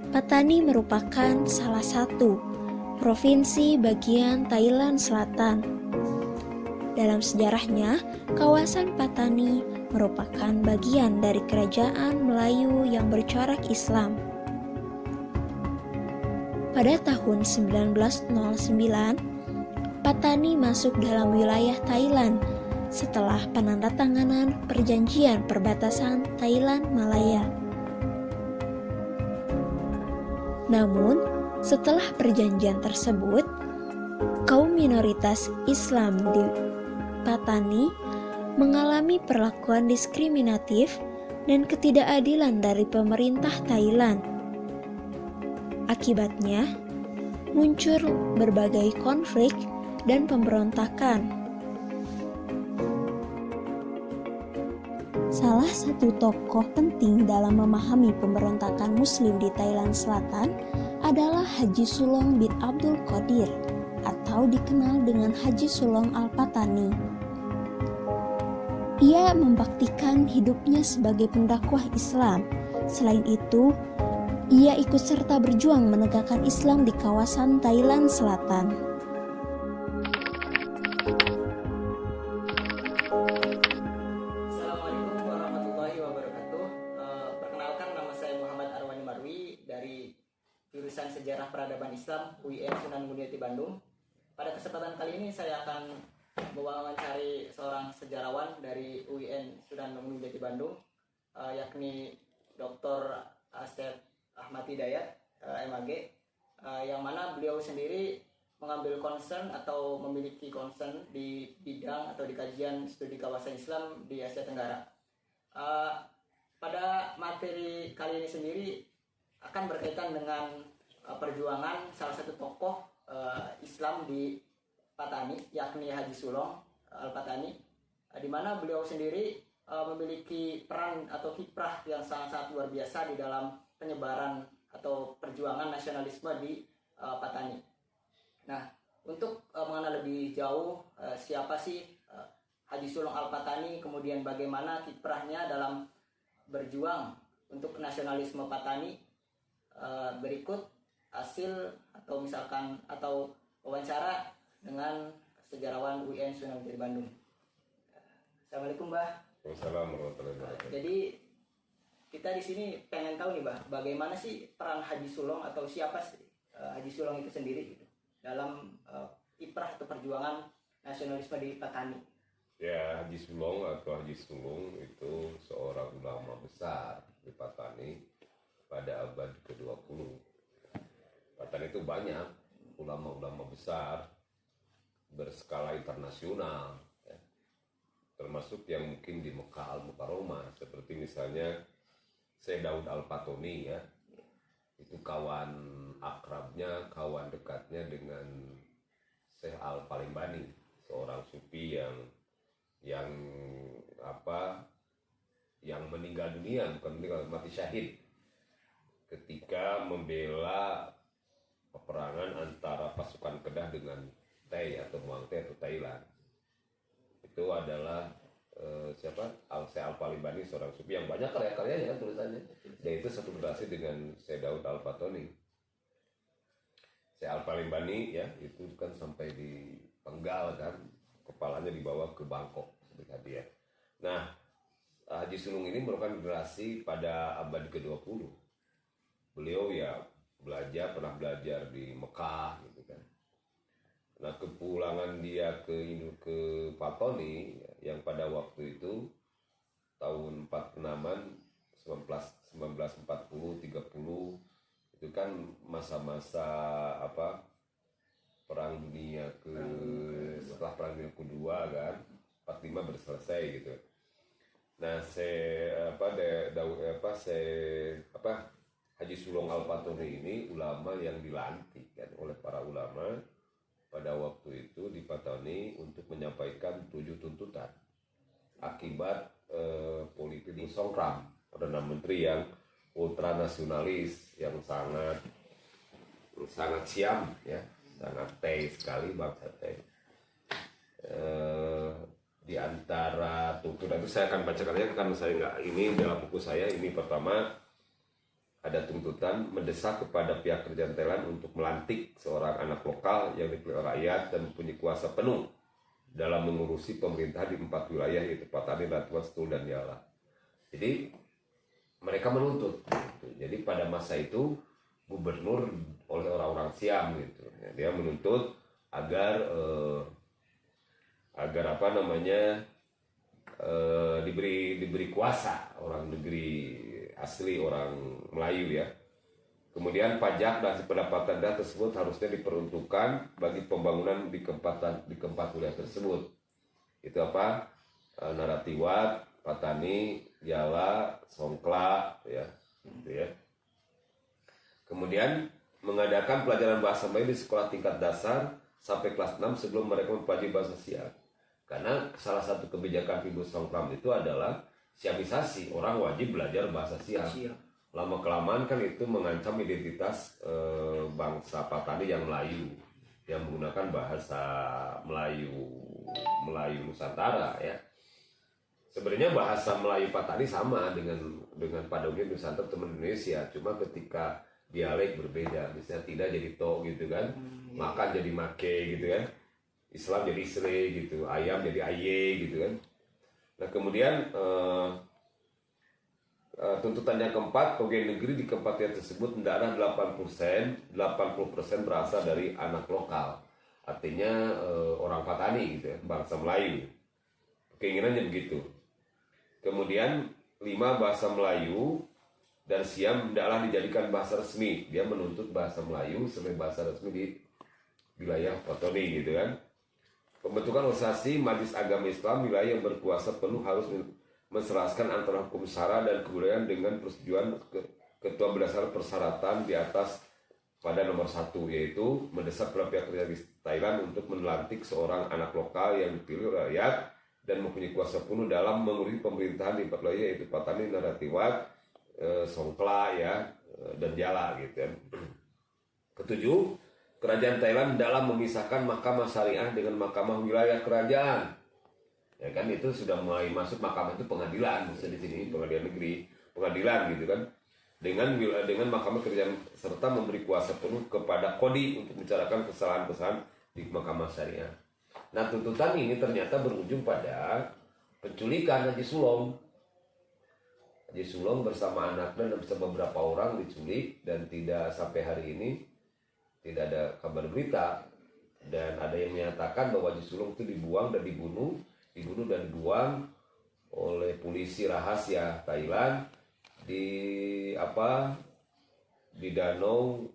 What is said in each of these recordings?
Patani merupakan salah satu provinsi bagian Thailand Selatan. Dalam sejarahnya, kawasan Patani merupakan bagian dari kerajaan Melayu yang bercorak Islam. Pada tahun 1909, Patani masuk dalam wilayah Thailand setelah penandatanganan perjanjian perbatasan Thailand-Malaya. Namun, setelah perjanjian tersebut, kaum minoritas Islam di Patani mengalami perlakuan diskriminatif dan ketidakadilan dari pemerintah Thailand. Akibatnya, muncul berbagai konflik dan pemberontakan. Salah satu tokoh penting dalam memahami pemberontakan Muslim di Thailand Selatan adalah Haji Sulong bin Abdul Qadir atau dikenal dengan Haji Sulong Al-Patani. Ia membaktikan hidupnya sebagai pendakwah Islam. Selain itu, ia ikut serta berjuang menegakkan Islam di kawasan Thailand Selatan. Assalamualaikum warahmatullahi wabarakatuh. Perkenalkan, nama saya Muhammad Arwani Marwi dari jurusan Sejarah Peradaban Islam UIN Sunan Gunung Bandung. Pada kesempatan kali ini saya akan mewawancari seorang sejarawan dari UIN Sunan Gunung Bandung, yakni Dr. Asep Ahmad Hidayat, MAG, yang mana beliau sendiri mengambil concern atau memiliki concern di bidang atau di kajian studi kawasan Islam di Asia Tenggara. Pada materi kali ini sendiri akan berkaitan dengan perjuangan salah satu tokoh Islam di Patani, yakni Haji Sulong Al-Patani, di mana beliau sendiri memiliki peran atau kiprah yang sangat-sangat luar biasa di dalam penyebaran atau perjuangan nasionalisme di Patani. Nah, untuk mengenal lebih jauh siapa sih Haji Sulong Al-Patani, kemudian bagaimana kiprahnya dalam berjuang untuk nasionalisme Patani, berikut hasil atau wawancara dengan sejarawan UIN Sunan Gunung Bandung. Assalamualaikum, Mbah. Waalaikumsalam warahmatullahi wabarakatuh. Jadi kita di sini pengen tahu nih, Mbah, bagaimana sih peran Haji Sulong atau siapa sih Haji Sulong itu sendiri gitu, dalam kiprah atau perjuangan nasionalisme di Patani. Ya, Haji Sulong atau Haji Sulung itu seorang ulama besar di Patani pada abad ke-20. Patani itu banyak ulama-ulama besar berskala internasional, ya. Termasuk yang mungkin di Mekah Al-Mukarramah, seperti misalnya Syekh Daud Al-Patani, ya. Itu kawan akrabnya, kawan dekatnya dengan Syekh Al-Palimbani, seorang sufi yang meninggal dunia, bukan meninggal, mati syahid ketika membela peperangan antara pasukan Kedah dengan Thai atau Muang Thai atau Thailand. Itu adalah Syekh Al-Palimbani, seorang sufi yang banyak karya-karyanya, tulisannya. Dan itu satu generasi dengan Syekh Daud Al-Patani. Syekh Al-Palimbani, ya, itu kan sampai dipenggal kan, kepalanya dibawa ke Bangkok sebagai hadiah. Nah, Haji Sulung ini merupakan generasi pada abad ke-20. Beliau ya pernah belajar di Mekah gitu kan. Nah, kepulangan dia ke Patani yang pada waktu itu tahun 46-an, 1940 30 itu kan masa-masa perang dunia setelah perang dunia kedua kan, 45 baru selesai gitu. Nah, Haji Sulong Al-Patani ini ulama yang dilantik kan oleh para ulama pada waktu itu di Patani untuk menyampaikan 7 tuntutan akibat politik Songkram, Perdana Menteri yang ultranasionalis, yang sangat siam, ya, sangat Thai sekali, bangsa Thai. Di antara tuntutan itu saya akan bacakannya karena saya nggak, ini dalam buku saya. Ini pertama, ada tuntutan mendesak kepada pihak kerajaan Thailand untuk melantik seorang anak lokal yang dipilih rakyat dan mempunyai kuasa penuh dalam mengurusi pemerintahan di 4 wilayah, yaitu Pattani, Ratuan, Setul, dan Yala. Jadi mereka menuntut. Jadi pada masa itu gubernur oleh orang-orang Siam gitu. Dia menuntut agar apa namanya diberi kuasa orang negeri asli, orang Melayu ya. Kemudian pajak dan pendapatan daerah tersebut harusnya diperuntukkan bagi pembangunan di keempat wilayah tersebut. Itu apa? Narathiwat, Pattani, Yala, Songkhla ya. Gitu ya. Kemudian mengadakan pelajaran bahasa Melayu di sekolah tingkat dasar sampai kelas 6 sebelum mereka mempelajari bahasa Siam. Karena salah satu kebijakan Pindu Songkram itu adalah Siamisasi, orang wajib belajar bahasa Siam. Lama-kelamaan kan itu mengancam identitas bangsa Pattani yang Melayu, yang menggunakan bahasa Melayu Nusantara ya. Sebenarnya bahasa Melayu Pattani sama dengan pada umumnya Nusantara teman Indonesia, cuma ketika dialek berbeda, misalnya tidak jadi to gitu kan, makan jadi make gitu kan, Islam jadi isre gitu, ayam jadi aye gitu kan. Nah kemudian tuntutan yang keempat, pegawai negeri di keempat wilayah tersebut hendaklah 80% berasal dari anak lokal, artinya orang Pattani gitu ya, bangsa Melayu. Keinginannya begitu. Kemudian 5 bahasa Melayu dan Siam hendaklah dijadikan bahasa resmi. Dia menuntut bahasa Melayu sebagai bahasa resmi di wilayah Pattani gitu kan. Pembentukan organisasi Majelis Agama Islam wilayah yang berkuasa penuh harus menselaraskan antara hukum syara dan kebudayaan dengan persetujuan ketua berdasarkan persyaratan di atas pada nomor 1, yaitu mendesak pihak kerajaan Thailand untuk melantik seorang anak lokal yang dipilih rakyat dan mempunyai kuasa penuh dalam mengurusi pemerintahan di 4 wilayah, yaitu Pattani, Narathiwat, Songkhla ya, dan Yala gitu kan. Ketujuh, kerajaan Thailand dalam memisahkan mahkamah syariah dengan mahkamah wilayah kerajaan. Ya kan, itu sudah mulai masuk mahkamah itu pengadilan, maksudnya di sini pengadilan negeri, pengadilan gitu kan. Dengan mahkamah kerajaan serta memberi kuasa penuh kepada Kodi untuk membicarakan kesalahan-kesalahan di mahkamah syariah. Nah, tuntutan ini ternyata berujung pada penculikan Haji Sulong. Haji Sulong bersama anaknya dan bersama beberapa orang diculik dan tidak sampai hari ini tidak ada kabar berita, dan ada yang menyatakan bahwa Haji Sulong itu dibuang dan dibunuh dan dibuang oleh polisi rahasia Thailand di danau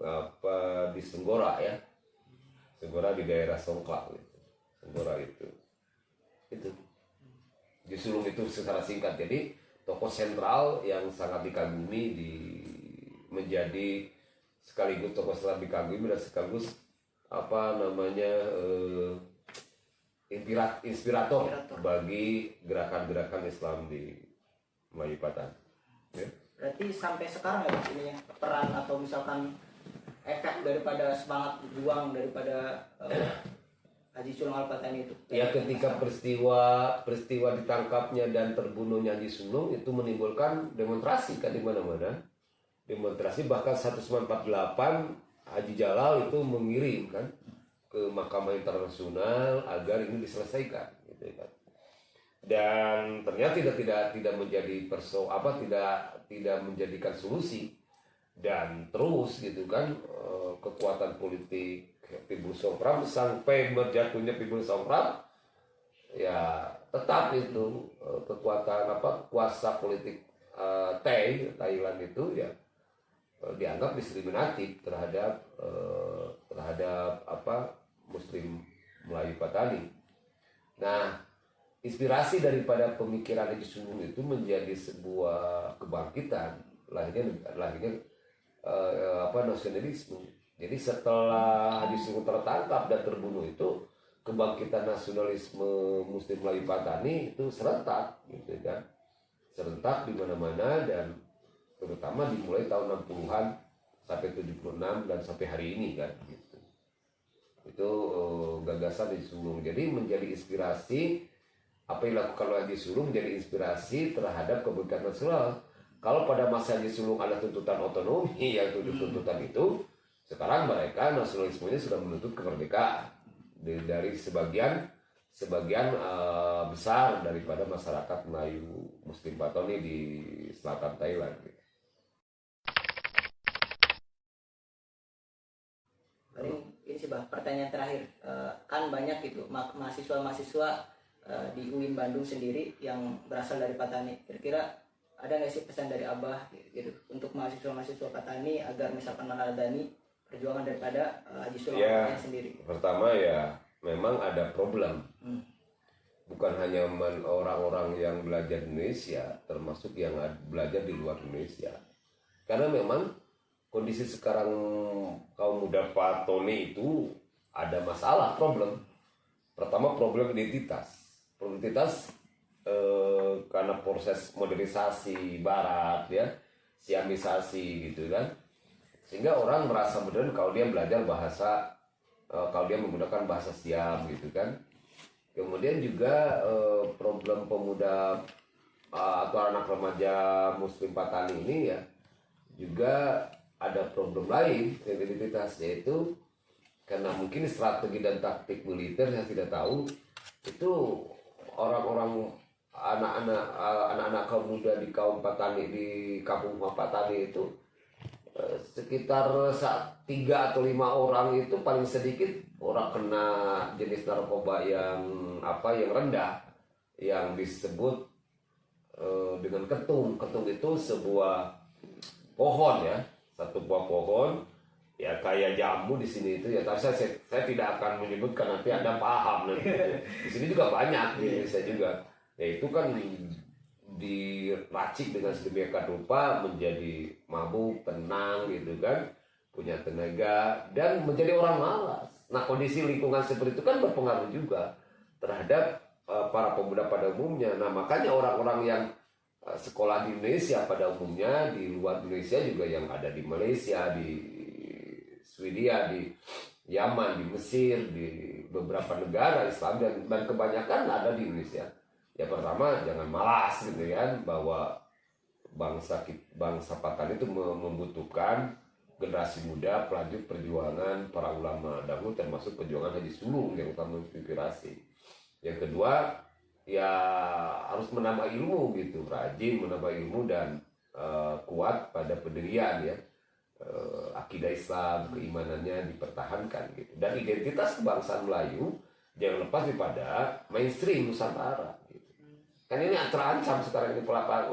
di Senggora ya, Senggora di daerah Songkhla gitu. Senggora itu Haji Sulong itu secara singkat jadi tokoh sentral yang sangat dikagumi, menjadi sekaligus tokoh sangat dikagumi dan sekaligus inspirator bagi gerakan-gerakan Islam di Melayu Pattani. Ya. Berarti sampai sekarang ya ini ya, peran atau misalkan efek daripada semangat juang daripada Haji Sulong Al-Pattani itu. Ya, ketika peristiwa ditangkapnya dan terbunuhnya Haji Sulong itu menimbulkan demonstrasi kan di mana-mana. Demonstrasi, bahkan 1948 Haji Jalal itu mengirim kan ke Mahkamah Internasional agar ini diselesaikan gitu kan. Dan ternyata tidak menjadi tidak menjadikan solusi, dan terus gitu kan kekuatan politik Pindu Songkram sampai berjatuhnya Pindu Songkram ya tetap itu kekuatan kuasa politik Thailand itu ya dianggap diskriminatif terhadap Muslim Melayu Pattani. Nah, inspirasi daripada pemikiran Haji Sulong itu menjadi sebuah kebangkitan, lahirnya nasionalisme. Jadi setelah Haji Sulong tertangkap dan terbunuh itu, kebangkitan nasionalisme Muslim Melayu Pattani itu serentak, gitu kan? Serentak di mana-mana, dan terutama dimulai tahun 60-an sampai 76 dan sampai hari ini kan, gitu. Itu gagasan Haji Sulong. Jadi menjadi inspirasi, apa yang dilakukan oleh Haji Sulong menjadi inspirasi terhadap kebangkitan nasional. Kalau pada masa Haji Sulung ada tuntutan otonomi, yang tuntutan itu, sekarang mereka nasionalismenya sudah menuntut kemerdekaan dari sebagian besar daripada masyarakat Melayu Muslim Patani di selatan Thailand. Ini sih Bah, pertanyaan terakhir. Kan banyak gitu mahasiswa-mahasiswa di UIN Bandung sendiri yang berasal dari Patani. Kira-kira ada nggak sih pesan dari Abah gitu untuk mahasiswa-mahasiswa Patani agar misalkan meneladani perjuangan daripada Haji Sulam ya, sendiri? Pertama ya memang ada problem. Bukan hanya orang-orang yang belajar di Indonesia, termasuk yang belajar di luar Indonesia. Karena memang kondisi sekarang kaum muda Patani itu ada masalah, problem. Pertama problem identitas. Karena proses modernisasi Barat ya, Siamisasi gitu kan, sehingga orang merasa benar kalau dia belajar bahasa, kalau dia menggunakan bahasa Siam gitu kan. Kemudian juga problem pemuda atau anak remaja Muslim Patani ini ya juga ada problem lain identitas, yaitu karena mungkin strategi dan taktik militer yang tidak tahu, itu orang-orang anak-anak kaum muda di kaum Patani, di kampung Patani itu sekitar 3 atau 5 orang itu paling sedikit orang kena jenis narkoba yang rendah, yang disebut dengan ketung. Ketung itu sebuah pohon ya, satu buah pohon ya kayak jambu di sini itu ya. Tapi saya tidak akan menyebutkan, nanti Anda paham nanti. Di sini juga banyak di Indonesia juga. Ya itu kan diracik dengan sedemikian rupa menjadi mabuk, tenang gitu kan, punya tenaga dan menjadi orang malas. Nah kondisi lingkungan seperti itu kan berpengaruh juga terhadap para pemuda pada umumnya. Nah makanya orang-orang yang sekolah di Indonesia pada umumnya, di luar Indonesia juga yang ada di Malaysia, di Swedia, di Yaman, di Mesir, di beberapa negara Islam dan kebanyakan ada di Indonesia. Ya pertama jangan malas gitu kan, bahwa bangsa Patani itu membutuhkan generasi muda pelanjut perjuangan para ulama dahulu, termasuk perjuangan Haji Sulung yang utama inspirasi. Yang kedua ya harus menambah ilmu gitu, rajin menambah ilmu dan kuat pada pendirian ya, akidah Islam, keimanannya dipertahankan gitu. Dan identitas kebangsaan Melayu jangan lepas daripada mainstream Nusantara gitu. Kan ini terancam sekarang ini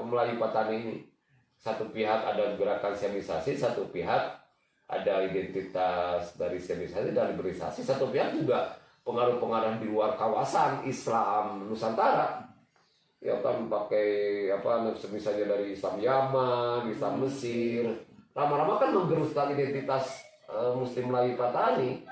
Melayu Patani ini. Satu pihak ada gerakan Siamisasi, satu pihak ada identitas dari Siamisasi dan liberalisasi, satu pihak juga pengaruh-pengaruh di luar kawasan Islam Nusantara. Ya kan pakai misalnya dari Islam Yaman, Islam Mesir. Lama-lama kan menggeruskan identitas Muslim Melayu Patani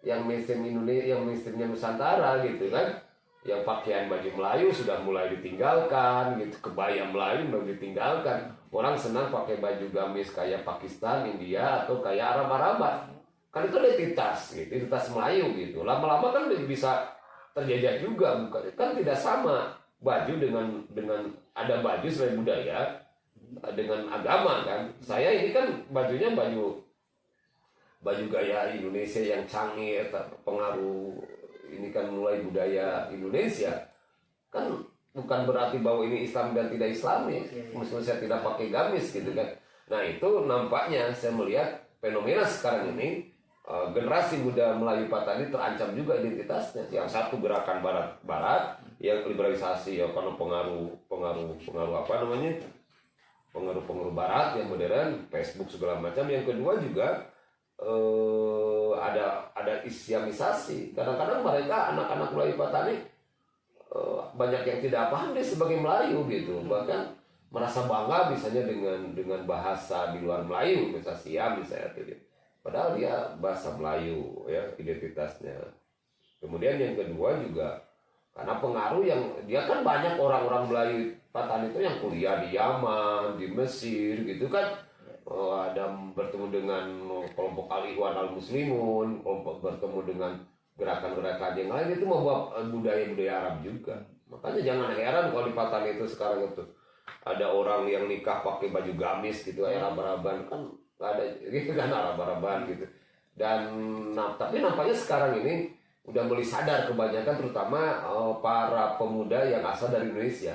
yang mainstream Indonesia, yang mainstreamnya Nusantara gitu kan. Yang pakaian baju Melayu sudah mulai ditinggalkan gitu, kebaya Melayu mulai ditinggalkan. Orang senang pakai baju gamis kayak Pakistan, India atau kayak Arab-Arabat. Kan itu identitas gitu, identitas Melayu gitu. Lama-lama kan bisa terjajah juga, kan tidak sama baju dengan ada baju selain budaya dengan agama kan. Saya ini kan bajunya baju gaya Indonesia yang canggih, pengaruh ini kan mulai budaya Indonesia. Kan bukan berarti bahwa ini Islam dan tidak Islami. Meskipun saya tidak pakai gamis gitu kan. Nah itu nampaknya saya melihat fenomena sekarang ini, generasi muda Melayu Patani terancam juga identitasnya. Yang satu gerakan barat yang liberalisasi ya, karena pengaruh pengaruh barat yang modern, Facebook segala macam. Yang kedua juga ada Islamisasi. Kadang-kadang mereka anak-anak Melayu Patani banyak yang tidak paham dia sebagai Melayu gitu, bahkan merasa bangga misalnya dengan bahasa di luar Melayu, misalnya Siam misalnya gitu. Padahal dia bahasa Melayu ya identitasnya. Kemudian yang kedua juga karena pengaruh yang dia kan banyak orang-orang Melayu Patani itu yang kuliah di Yaman, di Mesir gitu kan. Ada bertemu dengan kelompok Al-Ikhwan Al-Muslimun, kelompok bertemu dengan gerakan-gerakan yang lain, itu membawa budaya-budaya Arab juga. Makanya jangan heran kalau di Patani itu sekarang itu ada orang yang nikah pakai baju gamis gitu, arab-araban kan nggak ada gitu kan, arab-araban gitu. Dan tapi nampaknya sekarang ini udah mulai sadar kebanyakan, terutama para pemuda yang asal dari Indonesia,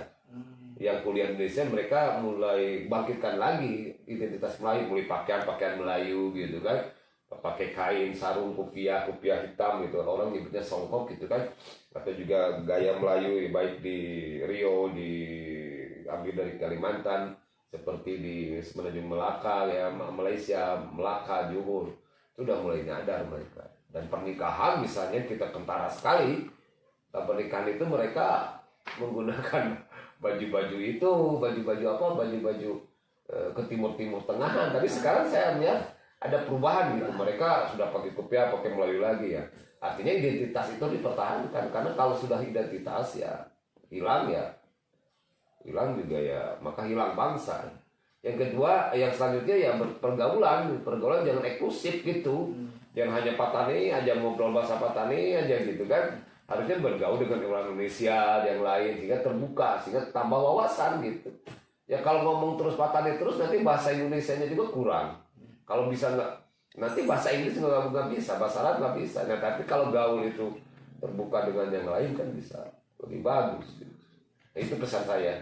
yang kuliah di Indonesia, mereka mulai bangkitkan lagi identitas Melayu, mulai pakaian Melayu gitu kan, pakai kain sarung, kopiah hitam gitu, orang nyebutnya songkok gitu kan, atau juga gaya Melayu baik di Riau, diambil dari Kalimantan, seperti di Semenanjung Melaka ya, Malaysia, Melaka, Johor, itu udah mulai nyadar mereka. Dan pernikahan misalnya kita kentara sekali, pernikahan itu mereka menggunakan baju-baju itu, baju-baju ke timur tengahan. Tapi sekarang saya melihat ada perubahan gitu, mereka sudah pakai kopiah, pakai Melayu lagi ya. Artinya identitas itu dipertahankan, karena kalau sudah identitas ya hilang juga ya, maka hilang bangsa. Yang kedua, yang selanjutnya ya pergaulan jangan eksklusif gitu, jangan hanya Patani aja, ngobrol bahasa Patani aja gitu kan. Harusnya bergaul dengan orang Indonesia yang lain, sehingga terbuka, sehingga tambah wawasan gitu. Ya kalau ngomong terus Patani terus, nanti bahasa Indonesianya juga kurang. Kalau bisa nggak, nanti bahasa Inggris nggak bisa, bahasa Arab nggak bisa. Nah, tapi kalau gaul itu terbuka dengan yang lain kan bisa lebih bagus gitu. Nah, itu pesan saya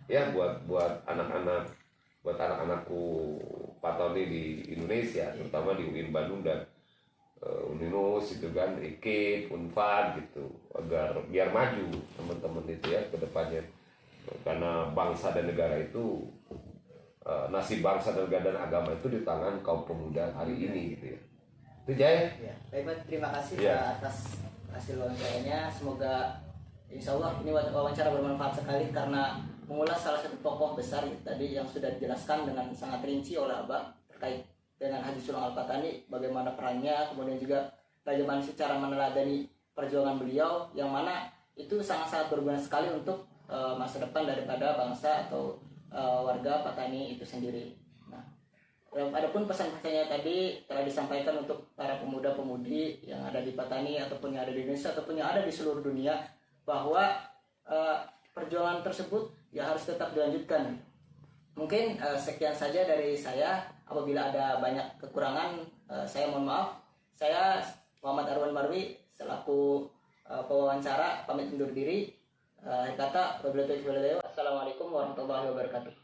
ya buat anak-anakku Patani di Indonesia, terutama di UIN Bandung dan Uninus itu kan, IKIP, Unpad gitu, agar biar maju teman-teman itu ya ke depannya, karena bangsa dan negara itu nasib bangsa dan negara dan agama itu di tangan kaum pemuda hari ini gitu ya. Itu Jay. Ya, baik Pak, terima kasih Ya. atas hasil wawancaranya. Semoga insya Allah ini wawancara bermanfaat sekali, karena mengulas salah satu tokoh besar tadi yang sudah dijelaskan dengan sangat rinci oleh Abah terkait dengan Haji Sulong Al-Patani, bagaimana perannya, kemudian juga bagaimana secara meneladani perjuangan beliau, yang mana itu sangat-sangat berguna sekali untuk masa depan daripada bangsa atau warga Patani itu sendiri. Nah, adapun pesan-pesannya tadi telah disampaikan untuk para pemuda-pemudi yang ada di Patani ataupun yang ada di Indonesia ataupun yang ada di seluruh dunia, bahwa perjuangan tersebut ya harus tetap dilanjutkan. Mungkin sekian saja dari saya. Apabila ada banyak kekurangan, saya mohon maaf. Saya Muhammad Arwan Marwi selaku pewawancara pamit undur diri. Assalamualaikum warahmatullahi wabarakatuh.